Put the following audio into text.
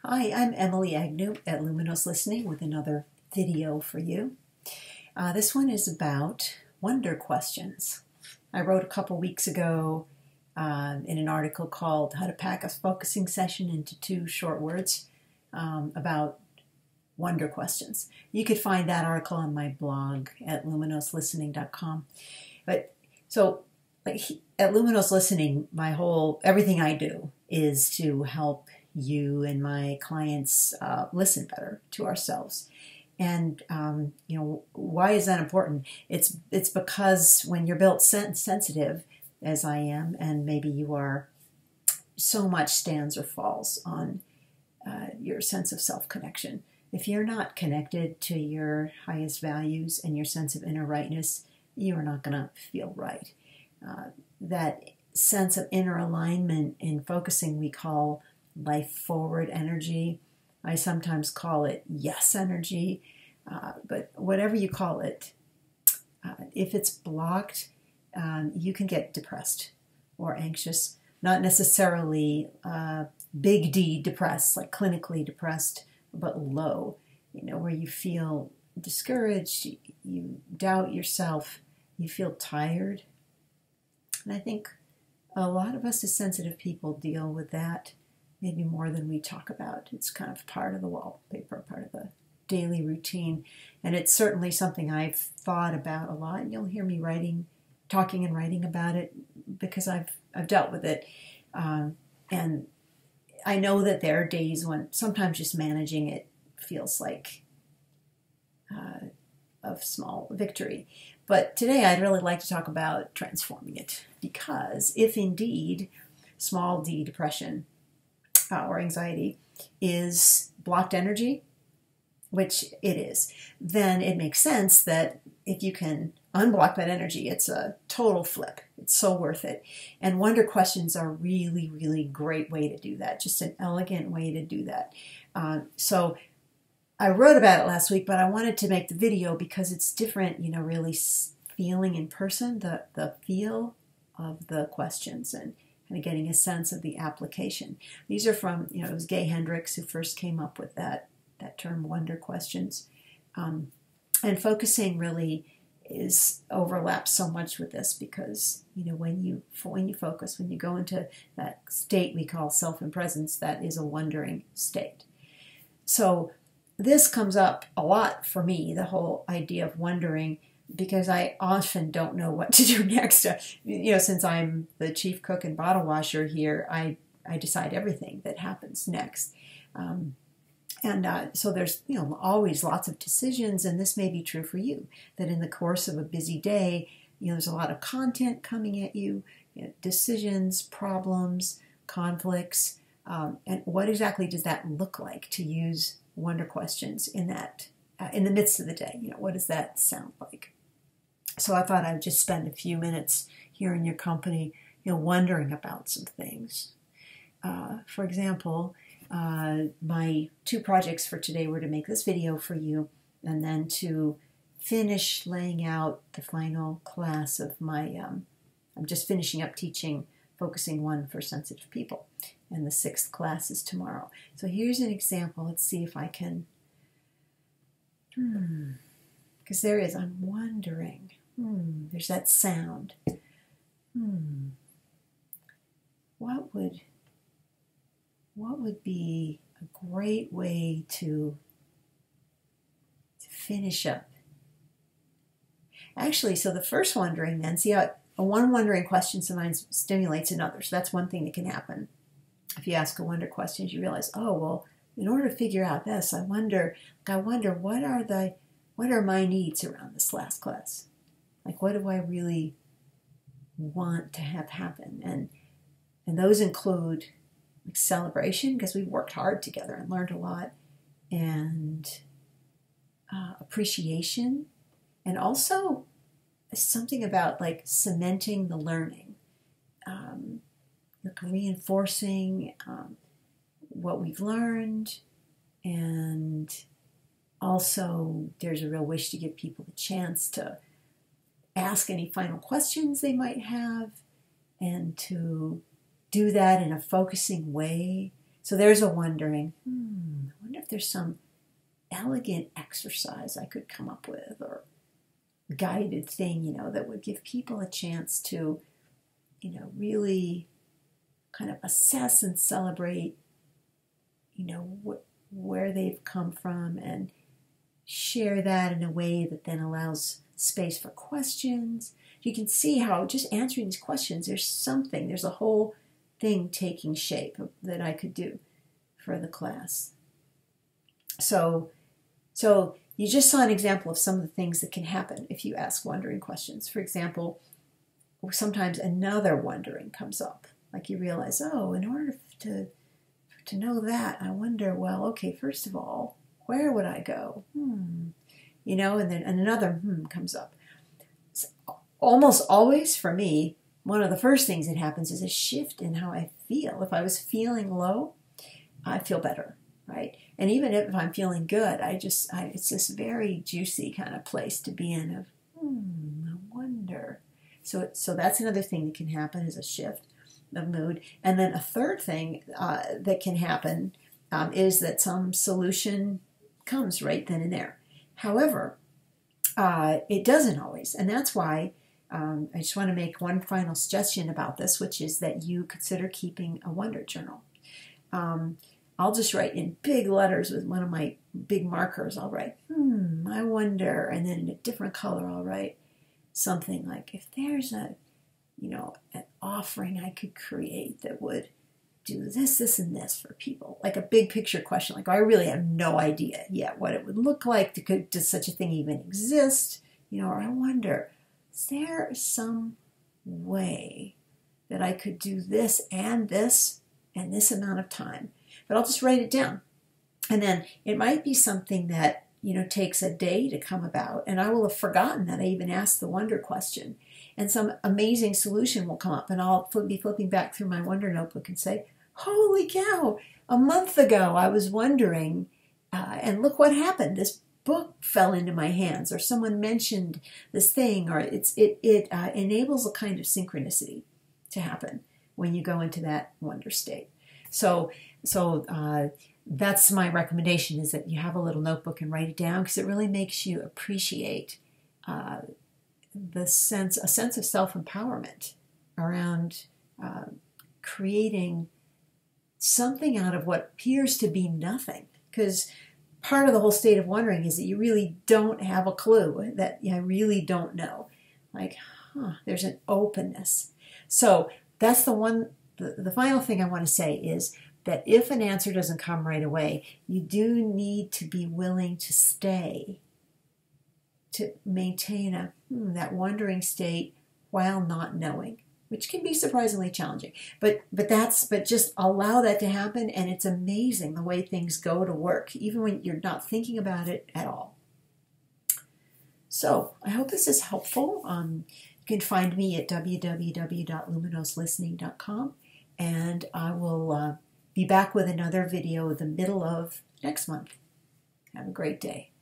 Hi, I'm Emily Agnew at Luminous Listening with another video for you. This one is about wonder questions. I wrote a couple weeks ago in an article called How to Pack a Focusing Session into 2 Short Words about wonder questions. You could find that article on my blog at luminouslistening.com. At Luminous Listening, everything I do is to help you and my clients listen better to ourselves. And why is that important? It's because when you're built sensitive, as I am, and maybe you are, so much stands or falls on your sense of self-connection. If you're not connected to your highest values and your sense of inner rightness, you are not going to feel right. That sense of inner alignment in focusing we call life forward energy. I sometimes call it yes energy, but whatever you call it, if it's blocked, you can get depressed or anxious, not necessarily big D depressed, like clinically depressed, but low, where you feel discouraged, you doubt yourself, you feel tired. And I think a lot of us as sensitive people deal with that maybe more than we talk about. It's kind of part of the wallpaper, part of the daily routine. And it's certainly something I've thought about a lot. And you'll hear me talking and writing about it because I've dealt with it. And I know that there are days when sometimes just managing it feels like a small victory. But today I'd really like to talk about transforming it, because if indeed small d depression or anxiety is blocked energy, which it is, then it makes sense that if you can unblock that energy, it's a total flip. It's so worth it. And wonder questions are a really, really great way to do that, just an elegant way to do that. So I wrote about it last week, but I wanted to make the video because it's different, really feeling in person, the feel of the questions and kind of getting a sense of the application. These are from, it was Gay Hendricks who first came up with that term, wonder questions. And focusing really overlaps so much with this because, when you focus, when you go into that state we call self-in-presence, that is a wondering state. So this comes up a lot for me, the whole idea of wondering, because I often don't know what to do next. Since I'm the chief cook and bottle washer here, I decide everything that happens next. So there's always lots of decisions, and this may be true for you, that in the course of a busy day, there's a lot of content coming at you, decisions, problems, conflicts, and what exactly does that look like to use wonder questions in the midst of the day? What does that sound like? So I thought I'd just spend a few minutes here in your company, wondering about some things. For example, my 2 projects for today were to make this video for you and then to finish laying out the final class of my, I'm just finishing up teaching Focusing 1 for sensitive people, and the 6th class is tomorrow. So here's an example. Let's see if I can, because there is, I'm wondering, there's that sound. What would be a great way to finish up? Actually, so the first wondering then, see how one wondering question sometimes stimulates another. So that's one thing that can happen. If you ask a wonder question, you realize, oh, well, in order to figure out this, I wonder what are my needs around this last class? Like, what do I really want to have happen? And those include like celebration, because we worked hard together and learned a lot, and appreciation, and also something about like cementing the learning, reinforcing what we've learned, and also there's a real wish to give people the chance to ask any final questions they might have and to do that in a focusing way. So there's a wondering, there's some elegant exercise I could come up with, or guided thing, that would give people a chance to, really kind of assess and celebrate, where they've come from, and share that in a way that then allows space for questions. You can see how just answering these questions, there's a whole thing taking shape that I could do for the class. So you just saw an example of some of the things that can happen if you ask wondering questions. For example, sometimes another wondering comes up. Like you realize, in order to know that, I wonder, well, okay, first of all, where would I go? And then another comes up. So almost always for me, one of the first things that happens is a shift in how I feel. If I was feeling low, I feel better, right? And even if I'm feeling good, it's this very juicy kind of place to be in of, I wonder. So that's another thing that can happen, is a shift of mood. And then a third thing that can happen is that some solution comes right then and there. However, it doesn't always. And that's why I just want to make one final suggestion about this, which is that you consider keeping a wonder journal. I'll just write in big letters with one of my big markers. I'll write, I wonder. And then in a different color, I'll write something like, if there's an offering I could create that would do this, this, and this for people. Like a big picture question. Like, I really have no idea yet what it would look like. Does such a thing even exist? Or I wonder, is there some way that I could do this and this amount of time? But I'll just write it down. And then it might be something that, takes a day to come about. And I will have forgotten that I even asked the wonder question. And some amazing solution will come up. And I'll be flipping back through my wonder notebook and say, holy cow, a month ago I was wondering, and look what happened. This book fell into my hands, or someone mentioned this thing, or it enables a kind of synchronicity to happen when you go into that wonder state. So that's my recommendation, is that you have a little notebook and write it down, because it really makes you appreciate a sense of self-empowerment around creating something out of what appears to be nothing. Because part of the whole state of wondering is that you really don't have a clue, that I really don't know. Like, there's an openness. So that's the final thing I want to say is that if an answer doesn't come right away, you do need to be willing to stay, to maintain that wondering state while not knowing, which can be surprisingly challenging. But just allow that to happen, and it's amazing the way things go to work, even when you're not thinking about it at all. So I hope this is helpful. You can find me at www.luminoselistening.com, and I will be back with another video the middle of next month. Have a great day.